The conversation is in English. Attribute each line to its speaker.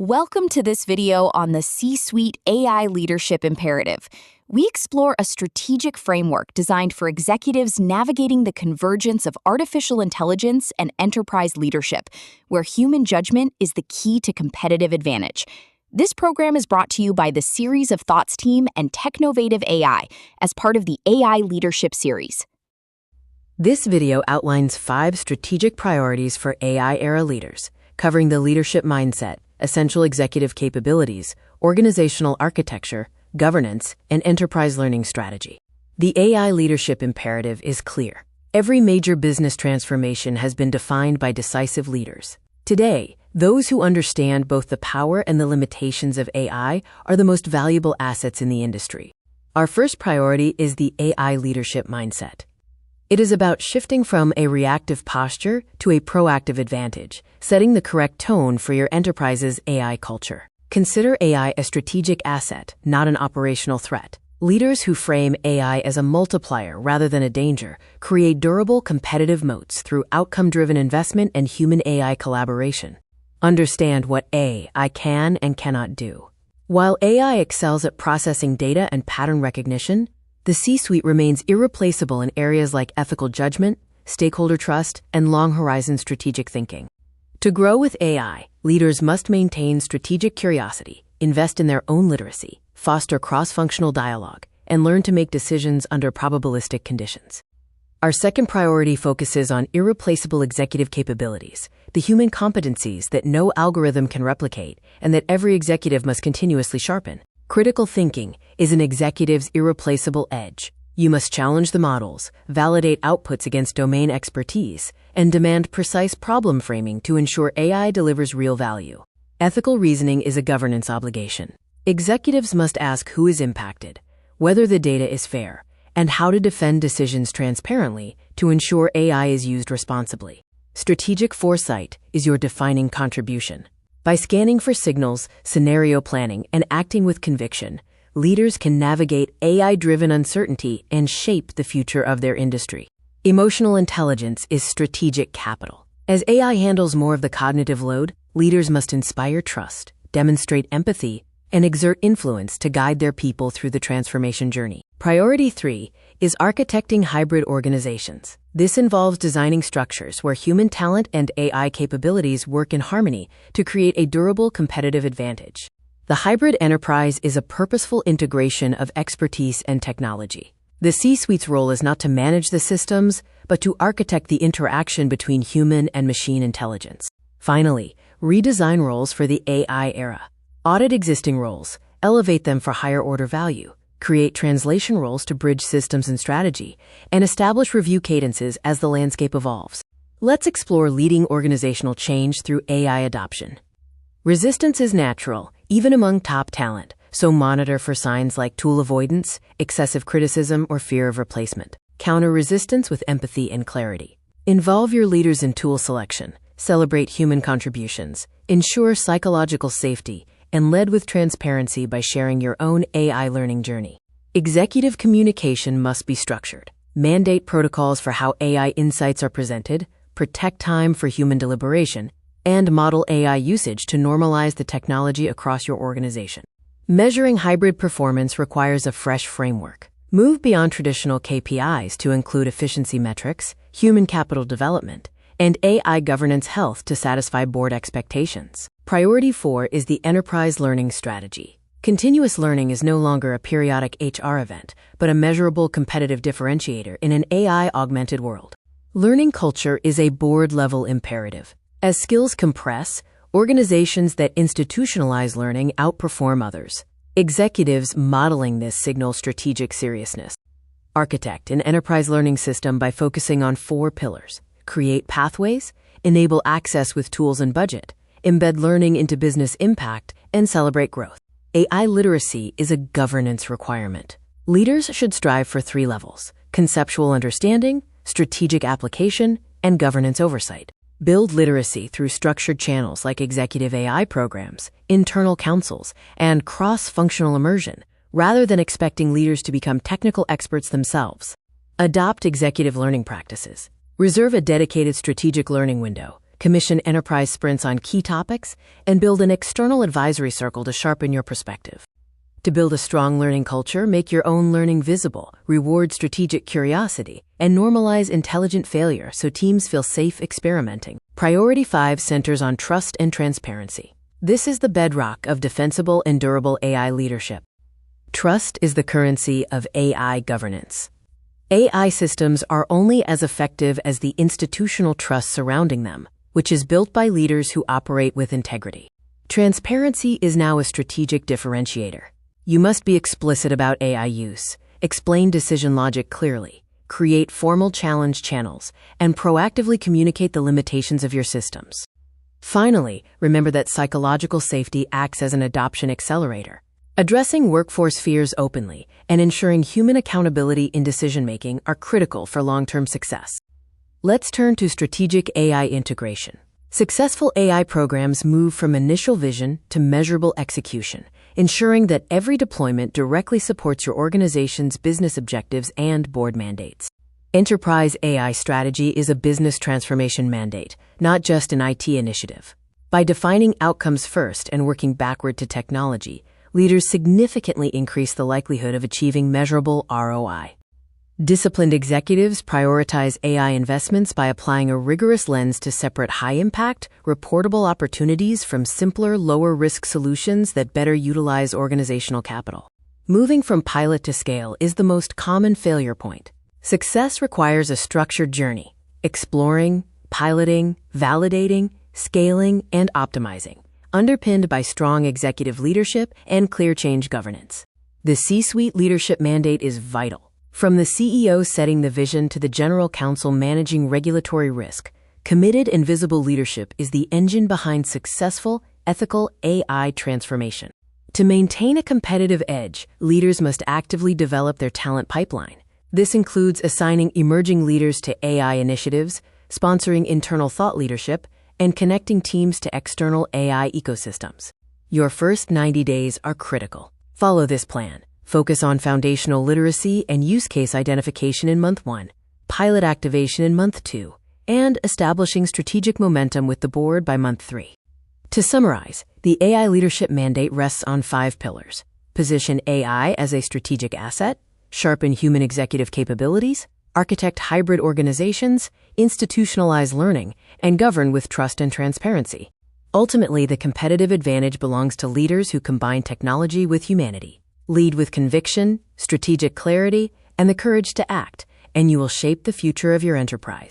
Speaker 1: Welcome to this video on the C-Suite AI Leadership Imperative. We explore a strategic framework designed for executives navigating the convergence of artificial intelligence and enterprise leadership, where human judgment is the key to competitive advantage. This program is brought to you by the Series of Thoughts team and Technovative AI as part of the AI Leadership Series.
Speaker 2: This video outlines 5 strategic priorities for AI-era leaders, covering the leadership mindset, essential executive capabilities, organizational architecture, governance, and enterprise learning strategy. The AI leadership imperative is clear. Every major business transformation has been defined by decisive leaders. Today, those who understand both the power and the limitations of AI are the most valuable assets in the industry. Our first priority is the AI leadership mindset. It is about shifting from a reactive posture to a proactive advantage, setting the correct tone for your enterprise's AI culture. Consider AI a strategic asset, not an operational threat. Leaders who frame AI as a multiplier rather than a danger create durable competitive moats through outcome-driven investment and human-AI collaboration. Understand what AI can and cannot do. While AI excels at processing data and pattern recognition, the C-suite remains irreplaceable in areas like ethical judgment, stakeholder trust, and long-horizon strategic thinking. To grow with AI, leaders must maintain strategic curiosity, invest in their own literacy, foster cross-functional dialogue, and learn to make decisions under probabilistic conditions. Our second priority focuses on irreplaceable executive capabilities, the human competencies that no algorithm can replicate and that every executive must continuously sharpen. Critical thinking is an executive's irreplaceable edge. You must challenge the models, validate outputs against domain expertise, and demand precise problem framing to ensure AI delivers real value. Ethical reasoning is a governance obligation. Executives must ask who is impacted, whether the data is fair, and how to defend decisions transparently to ensure AI is used responsibly. Strategic foresight is your defining contribution. By scanning for signals, scenario planning, and acting with conviction, leaders can navigate AI-driven uncertainty and shape the future of their industry. Emotional intelligence is strategic capital. As AI handles more of the cognitive load, leaders must inspire trust, demonstrate empathy, and exert influence to guide their people through the transformation journey. Priority 3 is architecting hybrid organizations. This involves designing structures where human talent and AI capabilities work in harmony to create a durable competitive advantage. The hybrid enterprise is a purposeful integration of expertise and technology. The C-suite's role is not to manage the systems, but to architect the interaction between human and machine intelligence. Finally, redesign roles for the AI era. Audit existing roles, elevate them for higher order value, create translation roles to bridge systems and strategy, and establish review cadences as the landscape evolves. Let's explore leading organizational change through AI adoption. Resistance is natural, even among top talent, so monitor for signs like tool avoidance, excessive criticism, or fear of replacement. Counter resistance with empathy and clarity. Involve your leaders in tool selection, celebrate human contributions, ensure psychological safety, and lead with transparency by sharing your own AI learning journey. Executive communication must be structured. Mandate protocols for how AI insights are presented, protect time for human deliberation, and model AI usage to normalize the technology across your organization. Measuring hybrid performance requires a fresh framework. Move beyond traditional KPIs to include efficiency metrics, human capital development, and AI governance health to satisfy board expectations. Priority 4 is the enterprise learning strategy. Continuous learning is no longer a periodic HR event, but a measurable competitive differentiator in an AI-augmented world. Learning culture is a board-level imperative. As skills compress, organizations that institutionalize learning outperform others. Executives modeling this signal strategic seriousness. Architect an enterprise learning system by focusing on 4 pillars. Create pathways, enable access with tools and budget, embed learning into business impact, and celebrate growth. AI literacy is a governance requirement. Leaders should strive for 3 levels: conceptual understanding, strategic application, and governance oversight. Build literacy through structured channels like executive AI programs, internal councils, and cross-functional immersion, rather than expecting leaders to become technical experts themselves. Adopt executive learning practices. Reserve a dedicated strategic learning window, commission enterprise sprints on key topics, and build an external advisory circle to sharpen your perspective. To build a strong learning culture, make your own learning visible, reward strategic curiosity, and normalize intelligent failure so teams feel safe experimenting. Priority 5 centers on trust and transparency. This is the bedrock of defensible and durable AI leadership. Trust is the currency of AI governance. AI systems are only as effective as the institutional trust surrounding them, which is built by leaders who operate with integrity. Transparency is now a strategic differentiator. You must be explicit about AI use, explain decision logic clearly, create formal challenge channels, and proactively communicate the limitations of your systems. Finally, remember that psychological safety acts as an adoption accelerator. Addressing workforce fears openly and ensuring human accountability in decision-making are critical for long-term success. Let's turn to strategic AI integration. Successful AI programs move from initial vision to measurable execution, ensuring that every deployment directly supports your organization's business objectives and board mandates. Enterprise AI strategy is a business transformation mandate, not just an IT initiative. By defining outcomes first and working backward to technology, leaders significantly increase the likelihood of achieving measurable ROI. Disciplined executives prioritize AI investments by applying a rigorous lens to separate high-impact, reportable opportunities from simpler, lower-risk solutions that better utilize organizational capital. Moving from pilot to scale is the most common failure point. Success requires a structured journey, exploring, piloting, validating, scaling, and optimizing, underpinned by strong executive leadership and clear change governance. The C-suite leadership mandate is vital. From the CEO setting the vision to the general counsel managing regulatory risk, committed and visible leadership is the engine behind successful, ethical AI transformation. To maintain a competitive edge, leaders must actively develop their talent pipeline. This includes assigning emerging leaders to AI initiatives, sponsoring internal thought leadership, and connecting teams to external AI ecosystems. Your first 90 days are critical. Follow this plan. Focus on foundational literacy and use case identification in month 1, pilot activation in month 2, and establishing strategic momentum with the board by month 3. To summarize, the AI leadership mandate rests on 5 pillars. Position AI as a strategic asset, sharpen human executive capabilities, architect hybrid organizations, institutionalize learning, and govern with trust and transparency. Ultimately, the competitive advantage belongs to leaders who combine technology with humanity. Lead with conviction, strategic clarity, and the courage to act, and you will shape the future of your enterprise.